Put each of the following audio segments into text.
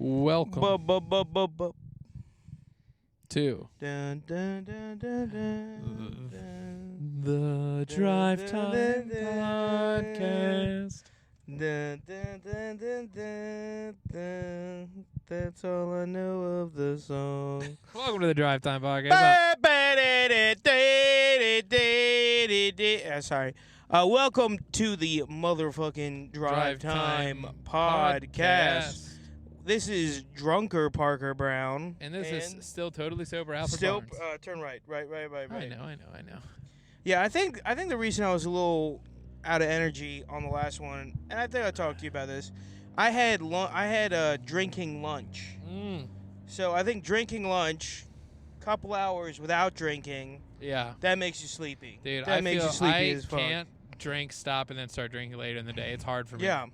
Welcome to Dun, dun, dun, dun, dun, dun, the Drive Time Podcast. dun, dun, dun, dun, dun, dun. That's all I know of the song. Welcome to the Drive Time Podcast. Sorry. Welcome to the motherfucking Drive Time Podcast. This is Drunker Parker Brown. And this is still totally sober Alfred Still, Barnes. turn right. I know. Yeah, I think the reason I was a little out of energy on the last one, and I think I talked to you about this. I had drinking lunch. So I think drinking lunch, couple hours without drinking, Yeah. that makes you sleepy. Dude, that I makes feel you sleepy I as fuck. can't drink, stop, and then start drinking later in the day. It's hard for me. Yeah.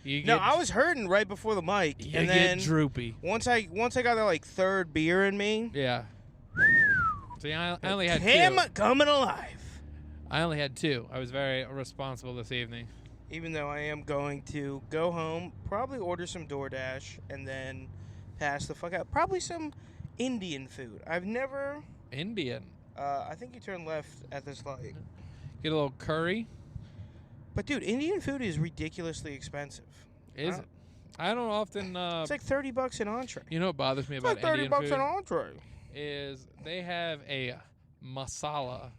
You No, get, I was hurting right before the mic, you and get then droopy. once I got that like third beer in me, Yeah. See, I only had him two. coming alive. I only had two. I was very responsible this evening. Even though I am going to go home, probably order some DoorDash, and then pass the fuck out. Probably some Indian food. I've never. Indian. I think you turn left at this light. Get a little curry. But dude, Indian food is ridiculously expensive. Is it? I don't often. It's like $30 an entree. You know what bothers me It's about like $30 Indian food an entree. is they have a masala.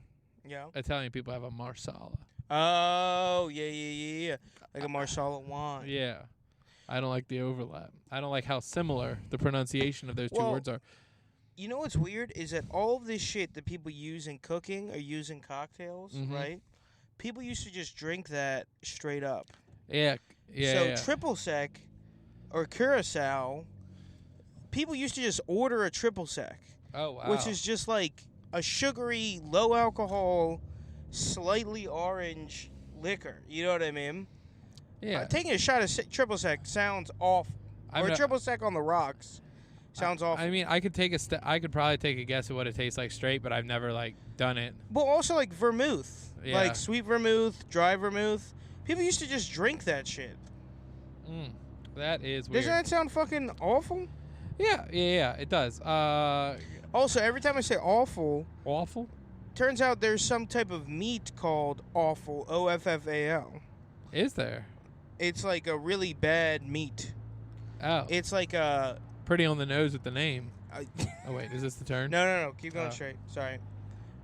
Yeah. Italian people have a marsala. Oh yeah. Like a Marsala wine. Yeah. I don't like the overlap. I don't like how similar the pronunciation of those two Well, words are. You know what's weird is that all of this shit that people use in cooking or use in cocktails, Mhm. right? People used to just drink that straight up. Yeah. So triple sec or curacao, people used to just order a triple sec, Oh wow. which is just like a sugary, low alcohol, slightly orange liquor. You know what I mean? yeah. Taking a shot of triple sec sounds awful. I'm Or not- triple sec on the rocks sounds awful. I mean, I could probably take a guess at what it tastes like straight, but I've never like done it. But also like vermouth. Yeah. Like sweet vermouth, dry vermouth. People used to just drink that shit. That is weird. Doesn't that sound fucking awful? Yeah, it does. Also, every time I say awful, Awful? turns out there's some type of meat called offal, O-F-F-A-L. Is there? It's like a really bad meat. Oh. It's like a... Pretty on the nose with the name. I- Oh, wait. Is this the turn? No. Keep going Oh. straight. Sorry.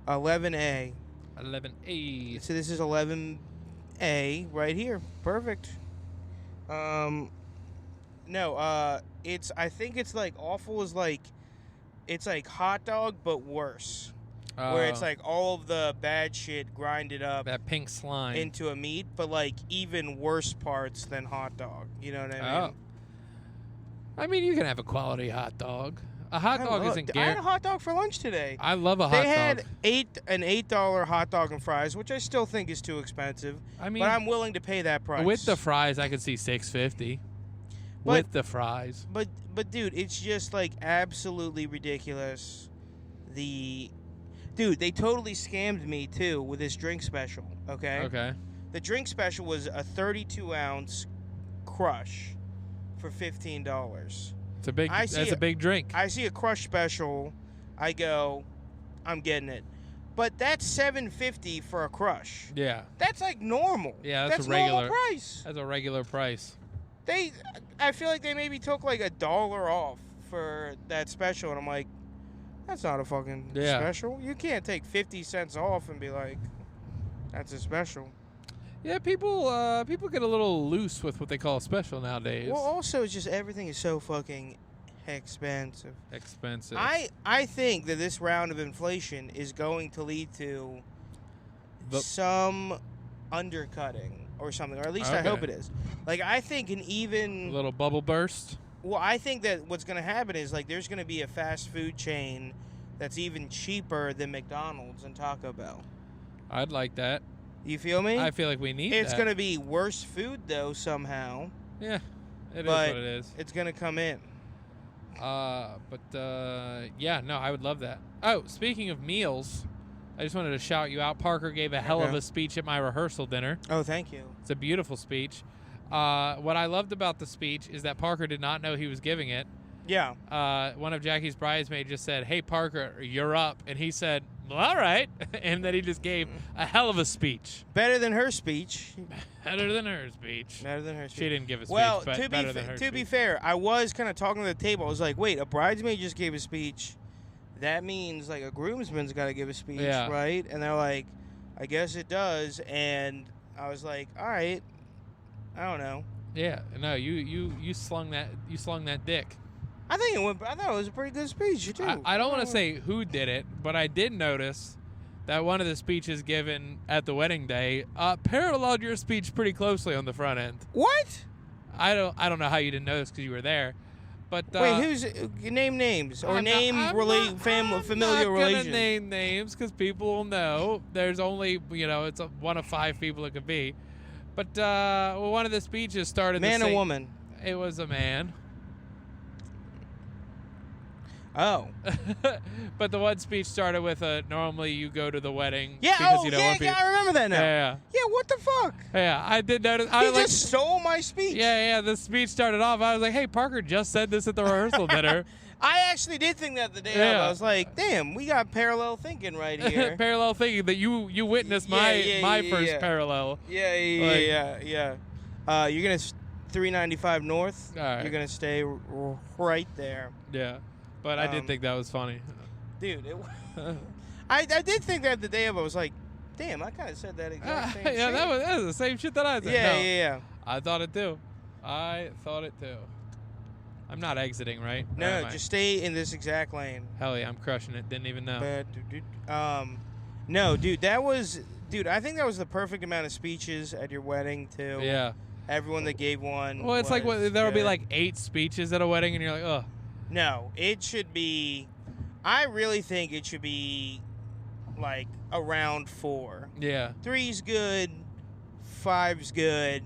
11A. 11A. So this is 11A right here. Perfect. No, it's... I think it's like awful is like... It's like hot dog, but worse. Where it's like all of the bad shit grinded up that pink slime. into a meat, but like even worse parts than hot dog. You know what I mean? Oh. I mean, you can have a quality hot dog. A hot dog isn't I had a guaranteed. hot dog for lunch today. I love a hot They dog. had an $8 hot dog and fries, which I still think is too expensive. I mean, But I'm willing to pay that price. with the fries, I could see $6.50. But- With the fries. But dude, it's just like absolutely ridiculous. Dude, they totally scammed me too with this drink special. Okay. Okay. The drink special was a 32-ounce crush for $15. It's a big. I see That's a it. big drink. I see a crush special, I go, I'm getting it. But that's $7.50 for a crush. Yeah. That's like normal. Yeah, that's a normal regular price. That's a regular price. I feel like they maybe took like $1 off for that special, and I'm like, that's not a fucking special. You can't take 50 cents off and be like, that's a special. Yeah, people get a little loose with what they call a special nowadays. Well, also, it's just everything is so fucking expensive. Expensive. I think that this round of inflation is going to lead to some undercutting or something, or at least I hope it is. Like, I think an even... A little bubble burst. Well, I think that what's going to happen is, like, there's going to be a fast food chain that's even cheaper than McDonald's and Taco Bell. I'd like that. You feel me? I feel like we need It's that. going to be worse food, though, somehow. Yeah, it is but what it is. It's going to come in. Yeah, no, I would love that. Oh, speaking of meals, I just wanted to shout you out. Parker gave a hell of a speech at my rehearsal dinner. Oh, thank you. It's a beautiful speech. What I loved about the speech is that Parker did not know he was giving it. Yeah. One of Jackie's bridesmaids just said, "Hey, Parker, you're up," and he said, "Well, all right," and then he just gave a hell of a speech. Better than her speech. Better than her speech. Better than her speech. She didn't give a speech, well, but to better than her be speech. fair, I was kind of talking to the table. I was like, wait, a bridesmaid just gave a speech. That means like a groomsman's got to give a speech, right? And they're like, I guess it does. And I was like, all right, I don't know. Yeah, no, you slung that dick. I thought it was a pretty good speech too. I don't want to say who did it, but I did notice that one of the speeches given at the wedding day paralleled your speech pretty closely on the front end. What? I don't know how you didn't notice because you were there, but wait, who's name names or familiar relations? I'm not gonna name names because people will know. There's only it's one of 5 people it could be, but one of the speeches started. Man or woman? It was a man. Oh. But the one speech started with normally you go to the wedding. Yeah, because I remember that now. Yeah, what the fuck? Yeah, I did notice. He just stole my speech. Yeah, the speech started off. I was like, hey, Parker just said this at the rehearsal dinner. I actually did think that the day of. I was like, damn, we got parallel thinking right here. Parallel thinking that you witnessed my first parallel. Yeah. You're going to 395 North. All right. You're going to stay right there. Yeah. But I did think that was funny. Dude, I did think that the day of. I was like, damn, I kind of said that exact same shit. Yeah, that was the same shit that I said. Yeah. I thought it too. I'm not exiting, right? No, just stay in this exact lane. Hell yeah, I'm crushing it. Didn't even know. No, dude, I think that was the perfect amount of speeches at your wedding, too. Yeah. Everyone that gave one. Well, it's like there'll be like 8 speeches at a wedding, and you're like, ugh. No, it should be. I really think it should be like around 4. Yeah. 3's good. 5's good.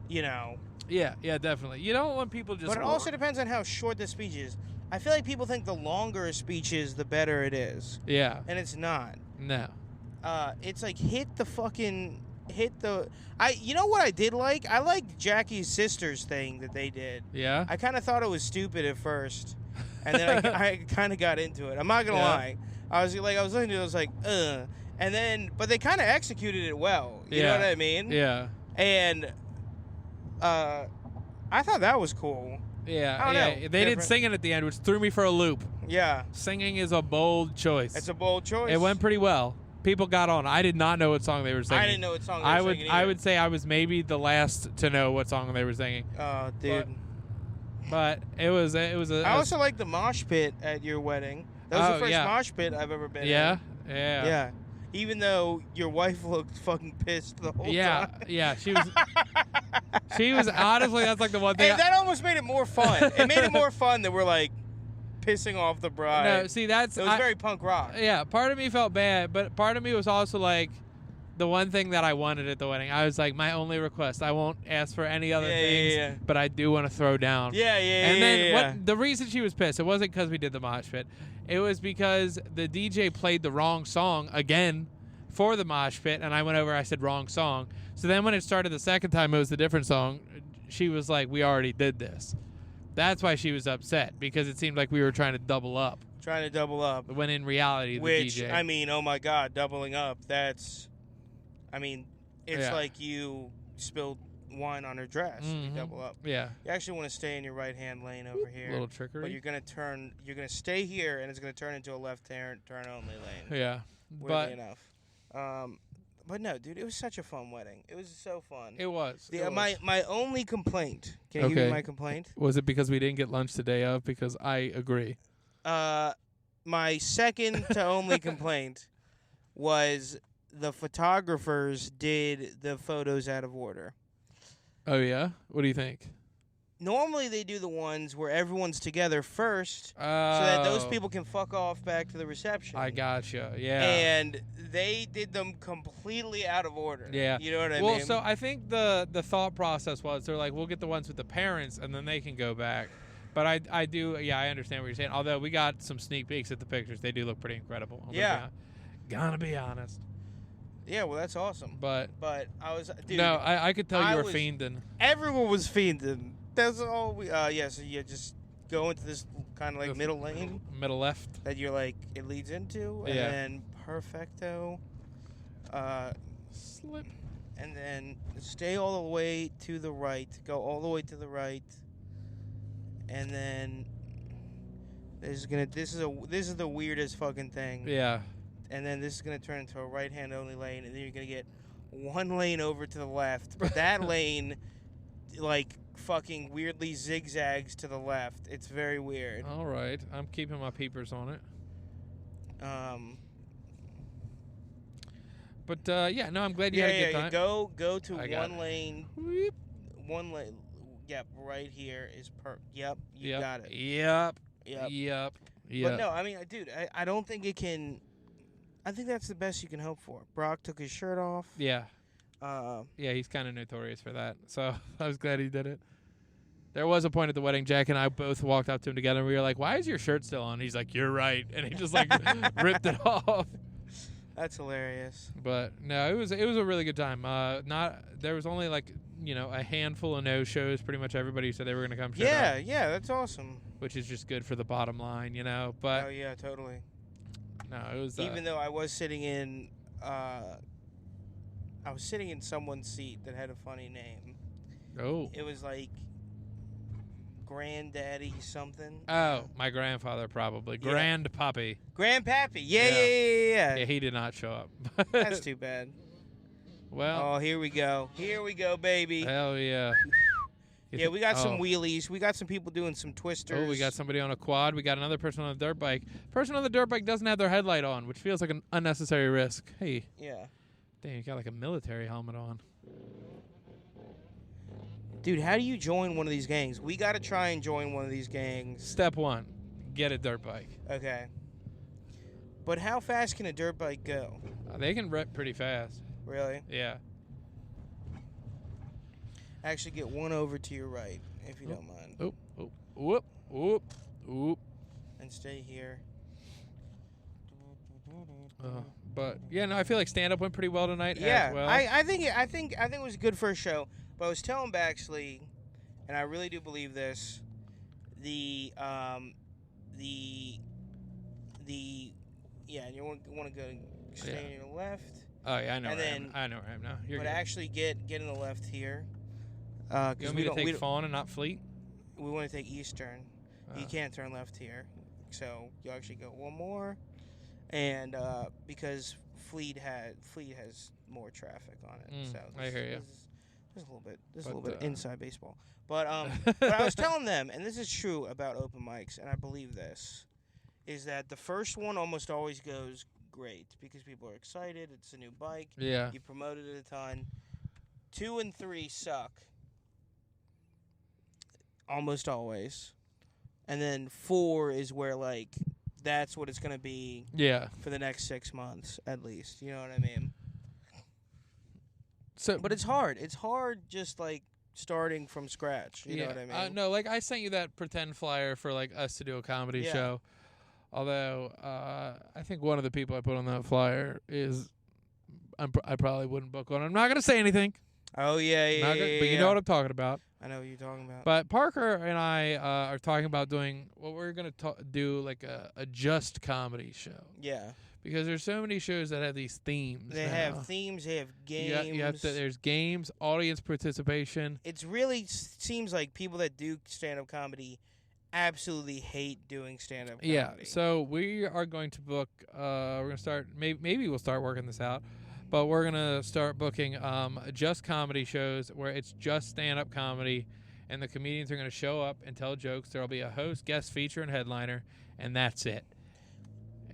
Yeah, definitely. You don't want people just. But it also depends on how short the speech is. I feel like people think the longer a speech is, the better it is. Yeah. And it's not. No. It's like You know what I did like? I liked Jackie's sister's thing that they did. Yeah. I kind of thought it was stupid at first, and then I kind of got into it. I'm not gonna lie. I was listening to it. I was like, ugh. And then, but they kind of executed it well. You know what I mean? Yeah. And I thought that was cool. Yeah. They did singing at the end, which threw me for a loop. Yeah. Singing is a bold choice. It's a bold choice. It went pretty well. People got on. I did not know what song they were singing. I didn't know what song they were singing I would say I was maybe the last to know what song they were singing. Oh, dude. But it was I also like the mosh pit at your wedding. That was the first mosh pit I've ever been in. Yeah. Even though your wife looked fucking pissed the whole time. Yeah, she was. She was honestly. That's like the one thing. Hey, that almost made it more fun. It made it more fun that we're like pissing off the bride. No, see, it was very punk rock. Yeah, part of me felt bad, but part of me was also like the one thing that I wanted at the wedding. I was like, my only request. I won't ask for any other things, but I do want to throw down. And then the reason she was pissed, it wasn't because we did the mosh pit. It was because the DJ played the wrong song again for the mosh pit, and I went over, I said wrong song. So then when it started the second time, it was a different song. She was like, we already did this. That's why she was upset, because it seemed like we were trying to double up. When in reality, the DJ. I mean, oh my God, doubling up. It's like you spilled wine on her dress. You double up. Yeah. You actually want to stay in your right-hand lane over here. Little trickery. But you're going to stay here, and it's going to turn into a left turn only lane. Yeah. Weirdly enough. But no, dude, it was such a fun wedding. It was so fun. It was. My only complaint. Can you hear my complaint? Was it because we didn't get lunch the day of? Because I agree. My second to only complaint was the photographers did the photos out of order. Oh, yeah? What do you think? Normally they do the ones where everyone's together first so that those people can fuck off back to the reception. I gotcha, yeah. And they did them completely out of order. Yeah. You know what I mean? Well, so I think the thought process was they're like, we'll get the ones with the parents and then they can go back. But I understand what you're saying. Although we got some sneak peeks at the pictures. They do look pretty incredible. Gonna be honest. Yeah, well, that's awesome. But I was, dude. No, I could tell you were fiending. Everyone was fiending. That's all we. Yeah, so you just go into this kind of like middle lane. Middle left. That you're like it leads into, and then perfecto. Slip. And then stay all the way to the right. Go all the way to the right. And then this is the weirdest fucking thing. Yeah. And then this is gonna turn into a right-hand only lane, and then you're gonna get one lane over to the left. But that lane, like, fucking weirdly zigzags to the left. It's very weird. All right, I'm keeping my peepers on it. But no, I'm glad you had a good time. Go to one lane. Whoop. One lane. Yep, right here is Yep, you got it. Yep. But no, I mean, dude, I don't think it can. I think that's the best you can hope for. Brock took his shirt off. Yeah. He's kind of notorious for that. So I was glad he did it. There was a point at the wedding, Jack and I both walked up to him together, and we were like, "Why is your shirt still on?" He's like, "You're right," and he just like ripped it off. That's hilarious. But no, it was a really good time. There was only like a handful of no shows. Pretty much everybody said they were gonna come. Yeah, that's awesome. Which is just good for the bottom line, But oh yeah, totally. No, it was. Even though I was sitting in, someone's seat that had a funny name. Oh. It was like Granddaddy something. Oh, my grandfather probably. Yeah. Grandpappy. Grandpappy. Yeah. Yeah, he did not show up. That's too bad. Well. Oh, here we go. Here we go, baby. Hell yeah. Yeah, we got some wheelies. We got some people doing some twisters. Oh, we got somebody on a quad. We got another person on a dirt bike. Person on the dirt bike doesn't have their headlight on, which feels like an unnecessary risk. Hey. Yeah. Damn, you got like a military helmet on. Dude, how do you join one of these gangs? We got to try and join one of these gangs. Step 1, get a dirt bike. Okay. But how fast can a dirt bike go? They can rip pretty fast. Really? Yeah. Actually, get one over to your right, if you don't mind. Whoop. And stay here. But yeah, no, I feel like stand up went pretty well tonight. Yeah, as well. I think it was a good first show. But I was telling Baxley, and I really do believe this. And you want to go stay on your left. Oh yeah, I know. And then I know where I am now. You're but good. actually get in the left here. You want me to take Fawn and not Fleet? We want to take Eastern. You can't turn left here, so you actually go one more, and because Fleet has more traffic on it. So I hear you. There's a little bit inside baseball, but but I was telling them, and this is true about open mics, and I believe this, is that the first one almost always goes great because people are excited. It's a new bike. Yeah. You promoted it a ton. 2 and 3 suck. Almost always. And then 4 is where, like, that's what it's going to be for the next 6 months, at least. You know what I mean? But it's hard. It's hard just, like, starting from scratch. You know what I mean? No, like, I sent you that pretend flyer for, like, us to do a comedy show. Although, I think one of the people I put on that flyer is I probably wouldn't book one. I'm not going to say anything. Oh, yeah. But you know what I'm talking about. I know what you're talking about. But Parker and I are talking about doing what we're going to do, like a just comedy show. Yeah. Because there's so many shows that have these themes. They have themes. They have games. There's games, audience participation. It really seems like people that do stand-up comedy absolutely hate doing stand-up comedy. Yeah, so we are going to book, we're going to start, maybe we'll start working this out, but we're going to start booking just comedy shows where it's just stand-up comedy, and the comedians are going to show up and tell jokes. There will be a host, guest feature, and headliner, and that's it.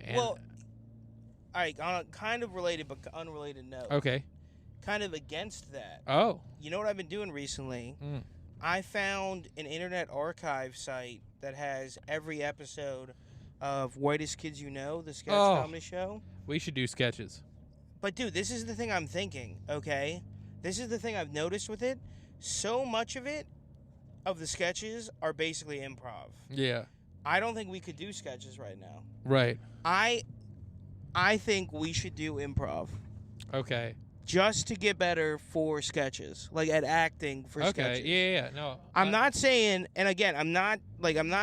And well, all right, on a kind of related but unrelated note. Okay. Kind of against that. Oh. You know what I've been doing recently? I found an internet archive site that has every episode of Whitest Kids You Know, the sketch comedy show. We should do sketches. But, dude, this is the thing I'm thinking, okay? This is the thing I've noticed with it. So much of the sketches, are basically improv. Yeah. I don't think we could do sketches right now. Right. I think we should do improv. Okay. Just to get better for sketches, like at acting for sketches. Okay, yeah. No. I'm not saying, and again, I'm not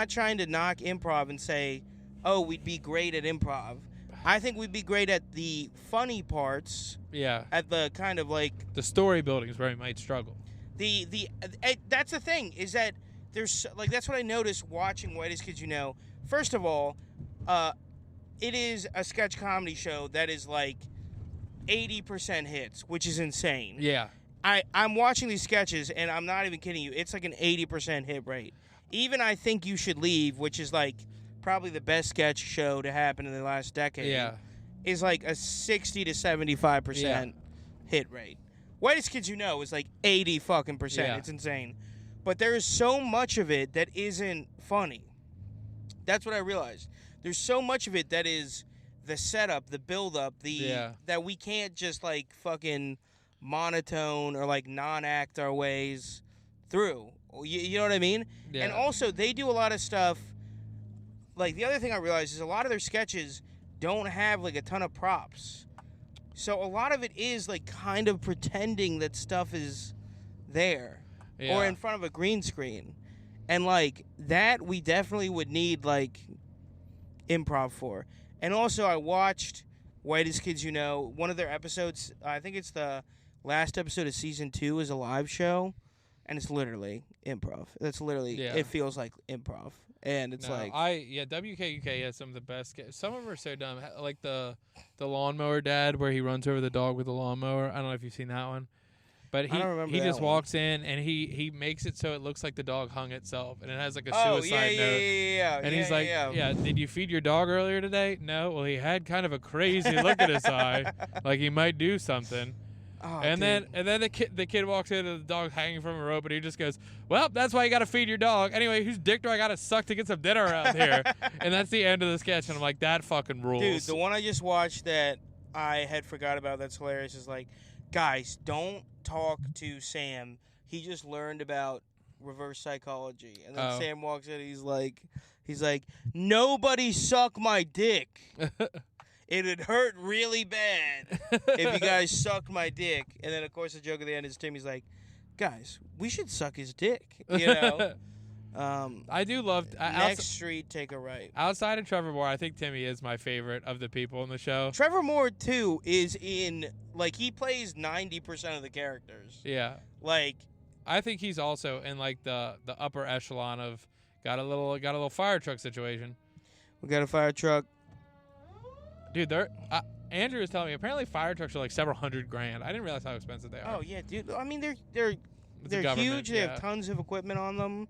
trying to knock improv and say, oh, we'd be great at improv. I think we'd be great at the funny parts. Yeah. At the kind of like the story building is where we might struggle. That's the thing, is that there's like, that's what I noticed watching Whitest Kids You Know. First of all, it is a sketch comedy show that is like 80% hits, which is insane. Yeah. I'm watching these sketches, and I'm not even kidding you. It's like an 80% hit rate. Even I Think You Should Leave, which is like probably the best sketch show to happen in the last decade, is like a 60 to 75% hit rate. Whitest Kids You Know is like 80 fucking percent. Yeah. It's insane. But there is so much of it that isn't funny. That's what I realized. There's so much of it that is the setup, the build-up, that we can't just like fucking monotone or like non-act our ways through. You know what I mean? Yeah. And also, they do a lot of stuff. Like, the other thing I realized is a lot of their sketches don't have like a ton of props. So a lot of it is like kind of pretending that stuff is there or in front of a green screen. And like that we definitely would need like improv for. And also, I watched Whitest Kids You Know. One of their episodes, I think it's the last episode of season 2, is a live show, and it's literally improv. That's literally it feels like improv, and it's WKUK has some of the best. Some of them are so dumb, like the lawnmower dad where he runs over the dog with the lawnmower. I don't know if you've seen that one. But he just walks in and he makes it so it looks like the dog hung itself, and it has like a suicide note. And he's like, did you feed your dog earlier today? No. Well, he had kind of a crazy look at his eye, like he might do something. Oh, and then the kid walks in and the dog's hanging from a rope, and he just goes, well, that's why you got to feed your dog. Anyway, whose dick do I got to suck to get some dinner around here? And that's the end of the sketch, and I'm like, that fucking rules. Dude, the one I just watched that I had forgot about that's hilarious is like, guys, don't talk to Sam. He just learned about reverse psychology. And then Sam walks in, he's like, nobody suck my dick. It would hurt really bad if you guys sucked my dick. And then, of course, the joke at the end is Timmy's like, guys, we should suck his dick, you know? I do love... next street, take a right. Outside of Trevor Moore, I think Timmy is my favorite of the people in the show. Trevor Moore, too, is in... Like, he plays 90% of the characters. Yeah. Like... I think he's also in, like, the upper echelon of... Got a little fire truck situation. We got a fire truck. Dude, Andrew was telling me, apparently fire trucks are like several $100,000. I didn't realize how expensive they are. Oh, yeah, dude. I mean, they're huge. They have tons of equipment on them.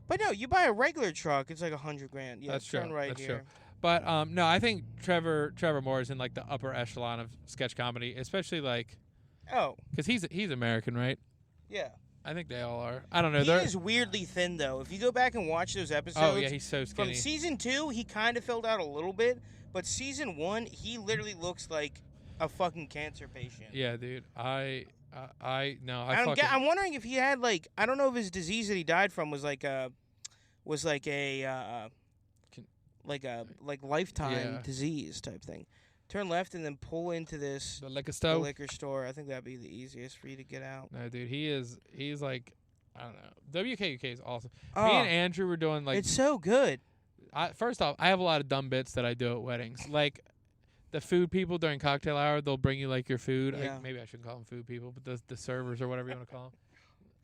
But no, you buy a regular truck, it's like $100,000. Yeah, that's true. Right that's here. True. But no, I think Trevor Moore is in like the upper echelon of sketch comedy, especially like. Oh. Because he's American, right? Yeah. I think they all are. I don't know. He is weirdly thin, though. If you go back and watch those episodes. Oh yeah, he's so skinny. From season 2, he kind of filled out a little bit, but season 1, he literally looks like a fucking cancer patient. Yeah, dude. I'm wondering if he had like, I don't know if his disease that he died from was like lifetime disease type thing. Turn left and then pull into this the liquor store. I think that'd be the easiest for you to get out. No, dude, he's like, I don't know. WKUK is awesome. Me and Andrew were doing like, it's so good. First off, I have a lot of dumb bits that I do at weddings. Like the food people during cocktail hour, they'll bring you like your food. Yeah. Maybe I shouldn't call them food people, but the servers or whatever you want to call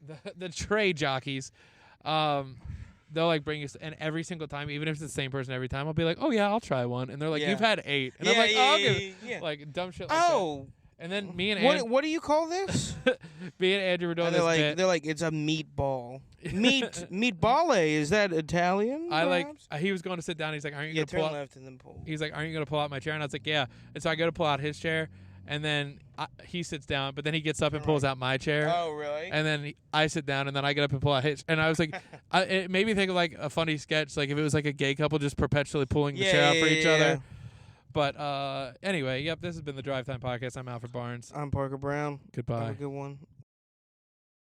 them. The tray jockeys. They'll like bring you, and every single time, even if it's the same person every time, I'll be like, oh yeah, I'll try one. And they're like, you've had 8. And I'm like, like dumb shit like that. And then me and Andrew, what do you call this? Me and Andrew were doing this bit. They're like, it's a meatball. Meatballe, is that Italian? He was going to sit down. He's like, aren't you going to pull out? Turn left and then pull. He's like, aren't you going to pull out my chair? And I was like, yeah. And so I go to pull out his chair, and then he sits down, but then he gets up and pulls out my chair. Oh, really? And then I sit down, and then I get up and pull out his. And I was like, it made me think of like a funny sketch, like if it was like a gay couple just perpetually pulling the chair out for each other. But anyway, this has been the Drive Time Podcast. I'm Alfred Barnes. I'm Parker Brown. Goodbye. Have a good one.